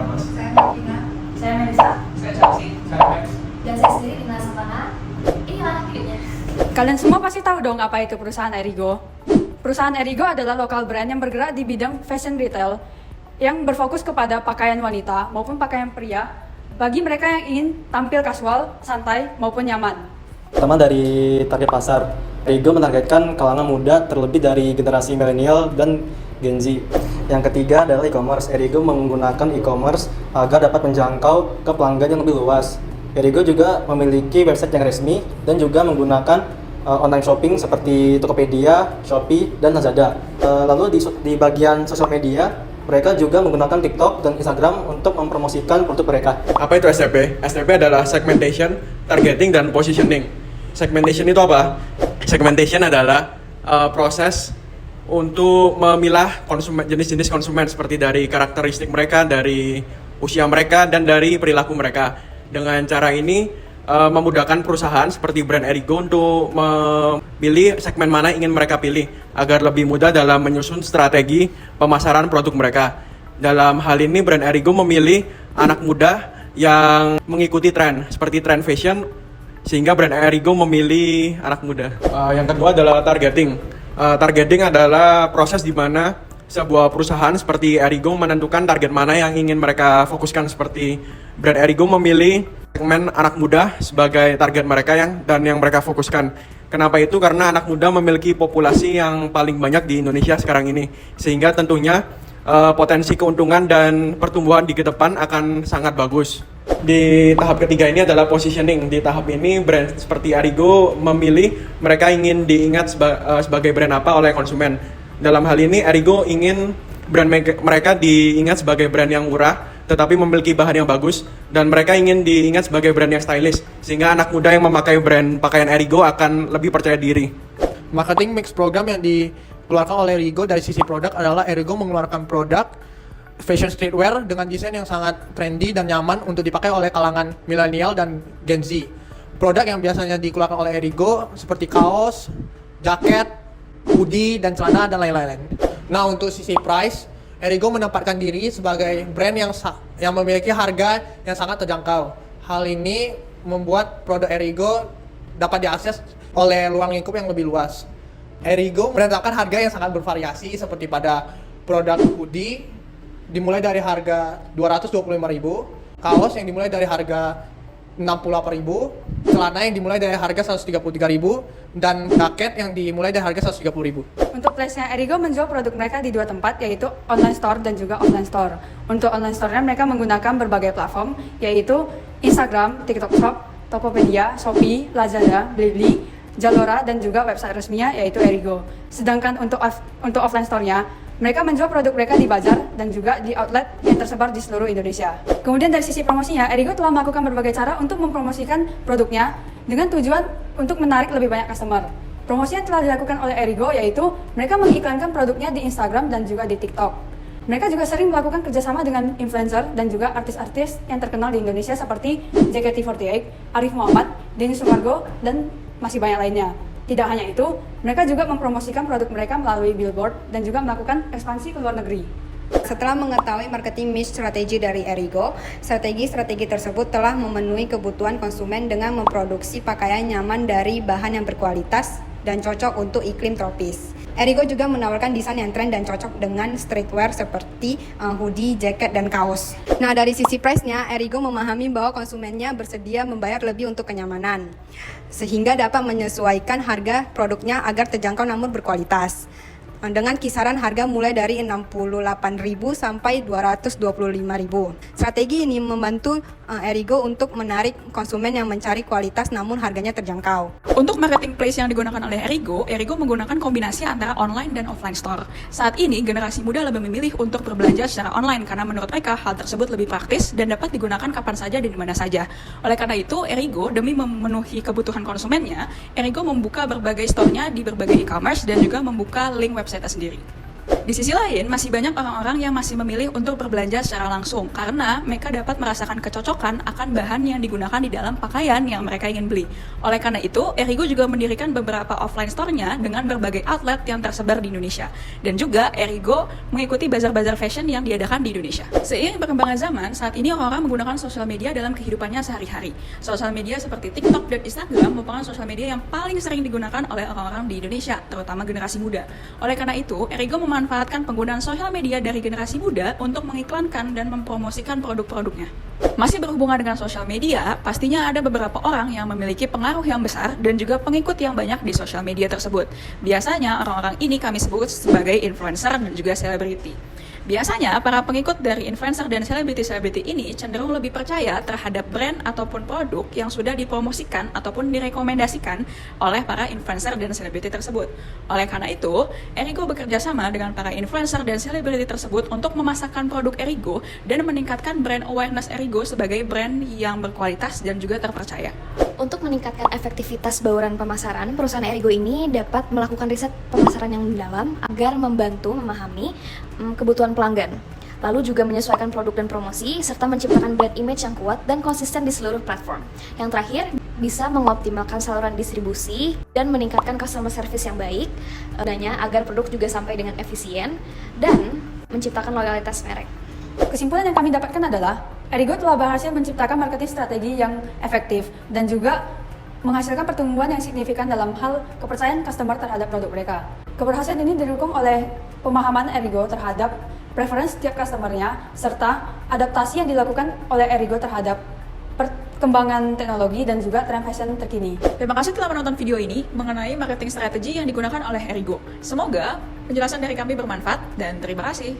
perkenalkan Mas. Saya Martina. Saya Melisa. Saya Chelsea. Saya Max. Dan saya sendiri Dina Savana. Inilah videonya. Kalian semua pasti tahu dong apa itu perusahaan Erigo. Perusahaan Erigo adalah lokal brand yang bergerak di bidang fashion retail yang berfokus kepada pakaian wanita maupun pakaian pria bagi mereka yang ingin tampil kasual, santai maupun nyaman. Pertama dari target pasar, Erigo menargetkan kalangan muda terlebih dari generasi milenial dan Gen Z. Yang ketiga adalah e-commerce. Erigo menggunakan e-commerce agar dapat menjangkau ke pelanggan yang lebih luas. Erigo juga memiliki website yang resmi dan juga menggunakan online shopping seperti Tokopedia, Shopee, dan Lazada. Lalu di bagian sosial media, mereka juga menggunakan TikTok dan Instagram untuk mempromosikan produk mereka. Apa itu STP? STP adalah segmentation, targeting, dan positioning. Segmentation itu apa? Segmentation adalah proses untuk memilah konsumen, jenis-jenis konsumen seperti dari karakteristik mereka, dari usia mereka, dan dari perilaku mereka. Dengan cara ini memudahkan perusahaan seperti brand Erigo untuk memilih segmen mana yang ingin mereka pilih agar lebih mudah dalam menyusun strategi pemasaran produk mereka. Dalam hal ini brand Erigo memilih anak muda yang mengikuti tren seperti tren fashion, sehingga brand Erigo memilih anak muda. Yang kedua adalah targeting. Targeting adalah proses di mana sebuah perusahaan seperti Erigo menentukan target mana yang ingin mereka fokuskan, seperti brand Erigo memilih segmen anak muda sebagai target mereka yang mereka fokuskan. Kenapa itu? Karena anak muda memiliki populasi yang paling banyak di Indonesia sekarang ini, sehingga tentunya potensi keuntungan dan pertumbuhan di ke depan akan sangat bagus. Di tahap ketiga ini adalah positioning. Di tahap ini brand seperti Erigo memilih mereka ingin diingat sebagai brand apa oleh konsumen. Dalam hal ini Erigo ingin brand mereka diingat sebagai brand yang murah tetapi memiliki bahan yang bagus, dan mereka ingin diingat sebagai brand yang stylish, sehingga anak muda yang memakai brand pakaian Erigo akan lebih percaya diri. Marketing mix program yang dikeluarkan oleh Erigo dari sisi produk adalah Erigo mengeluarkan produk fashion streetwear dengan desain yang sangat trendy dan nyaman untuk dipakai oleh kalangan milenial dan Gen Z. Produk yang biasanya dikeluarkan oleh Erigo seperti kaos, jaket, hoodie, dan celana, dan lain-lain. Nah, untuk sisi price, Erigo menempatkan diri sebagai brand yang memiliki harga yang sangat terjangkau. Hal ini membuat produk Erigo dapat diakses oleh ruang lingkup yang lebih luas. Erigo menetapkan harga yang sangat bervariasi, seperti pada produk hoodie dimulai dari harga 225.000, kaos yang dimulai dari harga 68.000, celana yang dimulai dari harga 133.000, dan jaket yang dimulai dari harga 130.000. Untuk place-nya, Erigo menjual produk mereka di dua tempat, yaitu online store dan juga offline store. Untuk online store-nya mereka menggunakan berbagai platform, yaitu Instagram, TikTok Shop, Tokopedia, Shopee, Lazada, Blibli, Zalora, dan juga website resminya yaitu Erigo. Sedangkan untuk offline store-nya, mereka menjual produk mereka di bazar dan juga di outlet yang tersebar di seluruh Indonesia. Kemudian dari sisi promosinya, Erigo telah melakukan berbagai cara untuk mempromosikan produknya dengan tujuan untuk menarik lebih banyak customer. Promosi yang telah dilakukan oleh Erigo yaitu mereka mengiklankan produknya di Instagram dan juga di TikTok. Mereka juga sering melakukan kerjasama dengan influencer dan juga artis-artis yang terkenal di Indonesia seperti JKT48, Arif Muhammad, Denny Sumargo, dan masih banyak lainnya. Tidak hanya itu, mereka juga mempromosikan produk mereka melalui billboard dan juga melakukan ekspansi ke luar negeri. Setelah mengetahui marketing mix strategi dari Erigo, strategi tersebut telah memenuhi kebutuhan konsumen dengan memproduksi pakaian nyaman dari bahan yang berkualitas dan cocok untuk iklim tropis. Erigo juga menawarkan desain yang tren dan cocok dengan streetwear seperti hoodie, jaket, dan kaos. Nah, dari sisi price-nya, Erigo memahami bahwa konsumennya bersedia membayar lebih untuk kenyamanan, sehingga dapat menyesuaikan harga produknya agar terjangkau namun berkualitas. Dengan kisaran harga mulai dari 68.000 sampai 225.000. Strategi ini membantu Erigo untuk menarik konsumen yang mencari kualitas namun harganya terjangkau. Untuk marketing place yang digunakan oleh Erigo menggunakan kombinasi antara online dan offline store. Saat ini, generasi muda lebih memilih untuk berbelanja secara online karena menurut mereka hal tersebut lebih praktis dan dapat digunakan kapan saja dan di mana saja. Oleh karena itu, Erigo demi memenuhi kebutuhan konsumennya, Erigo membuka berbagai store-nya di berbagai e-commerce dan juga membuka link website sendiri. Di sisi lain, masih banyak orang-orang yang masih memilih untuk berbelanja secara langsung karena mereka dapat merasakan kecocokan akan bahan yang digunakan di dalam pakaian yang mereka ingin beli. Oleh karena itu, Erigo juga mendirikan beberapa offline store-nya dengan berbagai outlet yang tersebar di Indonesia. Dan juga Erigo mengikuti bazar-bazar fashion yang diadakan di Indonesia. Seiring perkembangan zaman, saat ini orang-orang menggunakan sosial media dalam kehidupannya sehari-hari. Sosial media seperti TikTok dan Instagram merupakan sosial media yang paling sering digunakan oleh orang-orang di Indonesia, terutama generasi muda. Oleh karena itu, Erigo memanfaatkan penggunaan sosial media dari generasi muda untuk mengiklankan dan mempromosikan produk-produknya. Masih berhubungan dengan sosial media, pastinya ada beberapa orang yang memiliki pengaruh yang besar dan juga pengikut yang banyak di sosial media tersebut. Biasanya orang-orang ini kami sebut sebagai influencer dan juga selebriti. Biasanya, para pengikut dari influencer dan selebriti-selebriti ini cenderung lebih percaya terhadap brand ataupun produk yang sudah dipromosikan ataupun direkomendasikan oleh para influencer dan selebriti tersebut. Oleh karena itu, Erigo bekerja sama dengan para influencer dan selebriti tersebut untuk memasarkan produk Erigo dan meningkatkan brand awareness Erigo sebagai brand yang berkualitas dan juga terpercaya. Untuk meningkatkan efektivitas bauran pemasaran, perusahaan Erigo ini dapat melakukan riset pemasaran yang mendalam agar membantu memahami kebutuhan pelanggan. Lalu juga menyesuaikan produk dan promosi, serta menciptakan brand image yang kuat dan konsisten di seluruh platform. Yang terakhir, bisa mengoptimalkan saluran distribusi dan meningkatkan customer service yang baik, agar produk juga sampai dengan efisien, dan menciptakan loyalitas merek. Kesimpulan yang kami dapatkan adalah Erigo telah berhasil menciptakan marketing strategi yang efektif dan juga menghasilkan pertumbuhan yang signifikan dalam hal kepercayaan customer terhadap produk mereka. Keberhasilan ini didukung oleh pemahaman Erigo terhadap preferensi setiap customer-nya serta adaptasi yang dilakukan oleh Erigo terhadap perkembangan teknologi dan juga tren fashion terkini. Terima kasih telah menonton video ini mengenai marketing strategi yang digunakan oleh Erigo. Semoga penjelasan dari kami bermanfaat dan terima kasih.